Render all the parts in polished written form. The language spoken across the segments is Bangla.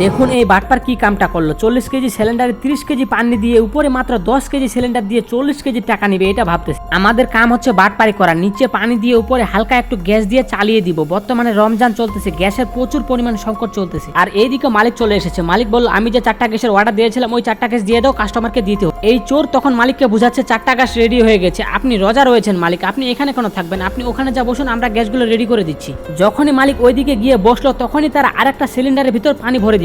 দেখুন এই বাটপার কি কামটা করলো, 40 কেজি সিলিন্ডারে 30 কেজি পানি দিয়ে উপরে মাত্র 10 কেজি সিলিন্ডার দিয়ে 40 কেজি টাকা নিবে, এটা ভাবতেছে। আমাদের কাম হচ্ছে বাটপারি করা, নিচে পানি দিয়ে উপরে হালকা একটু গ্যাস দিয়ে চালিয়ে দিব। বর্তমানে রমজান চলতেছে, গ্যাসের প্রচুর পরিমাণ সংকট চলতেছে। আর এইদিকে মালিক চলে এসেছে। মালিক বলল আমি যে 4টা গ্যাসের অর্ডার দিয়েছিলাম ওই 4টা গ্যাস দিয়ে দাও, কাস্টমারকে দিতে হবে। এই চোর তখন মালিককে বুঝাচ্ছে 4টা গ্যাস রেডি হয়ে গেছে, আপনি রোজা রয়েছেন মালিক, আপনি এখানে কেন থাকবেন, আপনি ওখানে যা বসুন, আমরা গ্যাসগুলো রেডি করে দিচ্ছি। যখনই মালিক ওইদিকে গিয়ে বসলো তখনই তারা আরেকটা সিলিন্ডারের ভিতর পানি ভরে দিচ্ছে।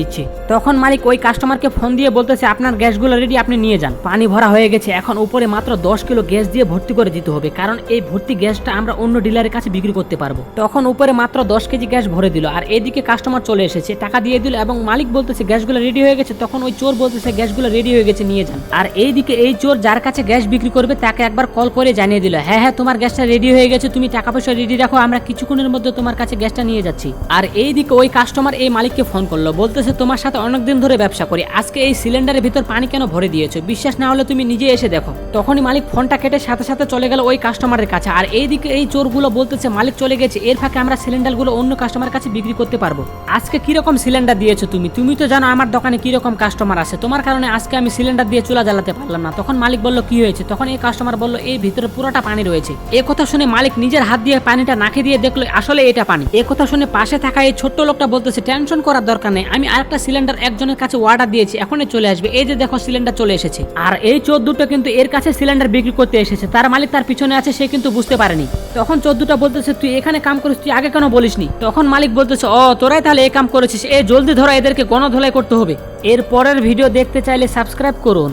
তখন মালিক ওই কাস্টমারকে ফোন দিয়ে বলতেছে আপনার গ্যাসগুলো রেডি, আপনি নিয়ে যান। পানি ভরা হয়ে গেছে, এখন উপরে মাত্র 10 কিলো গ্যাস দিয়ে ভর্তি করে দিতে হবে, কারণ এই ভর্তি গ্যাসটা আমরা অন্য ডিলারের কাছে বিক্রি করতে পারবো। তখন উপরে মাত্র 10 কেজি গ্যাস ভরে দিল, আর এইদিকে কাস্টমার চলে এসেছে, টাকা দিয়ে দিল এবং মালিক বলতেছে গ্যাসগুলো রেডি হয়ে গেছে। তখন ওই চোর বলতেছে গ্যাসগুলো রেডি হয়ে গেছে, নিয়ে যান। আর এইদিকে এই চোর যার কাছে গ্যাস বিক্রি করবে তাকে একবার কল করে জানিয়ে দিল, হ্যাঁ হ্যাঁ তোমার গ্যাসটা রেডি হয়ে গেছে, তুমি টাকা পয়সা রেডি রাখো, আমরা কিছুক্ষণের মধ্যে তোমার কাছে গ্যাসটা নিয়ে যাচ্ছি। আর এইদিকে ওই কাস্টমার এই মালিককে ফোন করলো, বলতেছে তোমার সাথে অনেকদিন ধরে ব্যবসা করি, আজকে এই সিলিন্ডারের ভিতর পানি কেন ভরে দিয়েছো, বিশ্বাস না হলে তুমি নিজে এসে দেখো। তখনই মালিক ফোনটা কেটে সাথে সাথে চলে গেল ওই কাস্টমারের কাছে। আর এইদিকে এই চোরগুলো বলতেছে মালিক চলে গেছে, এর ফাঁকে আমরা সিলিন্ডারগুলো অন্য কাস্টমার কাছে বিক্রি করতে পারবো। আজকে কিরকম সিলিন্ডার দিয়েছো তুমি তো জানো আমার দোকানে কিরকম কাস্টমার আছে, তোমার কারণে আজকে আমি সিলিন্ডার দিয়ে চুলা জ্বালাতে পারলাম না। তখন মালিক বলল কি হয়েছে, তখন এই কাস্টমার বলল এই ভিতরে পুরোটা পানি রয়েছে। এই কথা শুনে মালিক নিজের হাত দিয়ে পানিটা নাকে দিয়ে দেখলো আসলে এটা পানি। এই কথা শুনে পাশে থাকা এই ছোট্ট লোকটা বলতেছে টেনশন করার দরকার নেই, আমি আরেকটা সিলিন্ডার একজনের কাছে অর্ডার দিয়েছি, এখনই চলে আসবে, এই যে দেখো সিলিন্ডার চলে এসেছে। আর এই চোর দুটো কিন্তু এর কাছে সিলিন্ডার বিক্রি করতে এসেছে, তার মালিক তার পিছনে আছে, সে কিন্তু বুঝতে পারেনি। তখন চোর দুটো বলতেছে তুই এখানে কাম করিস, তুই আগে কেন বলিসনি। তখন মালিক বলতেছে ও তোরাই তাহলে এই কাম করেছিস, জলদি ধরা, এদেরকে গণধোলাই করতে হবে। এর পরের ভিডিও দেখতে চাইলে সাবস্ক্রাইব করুন।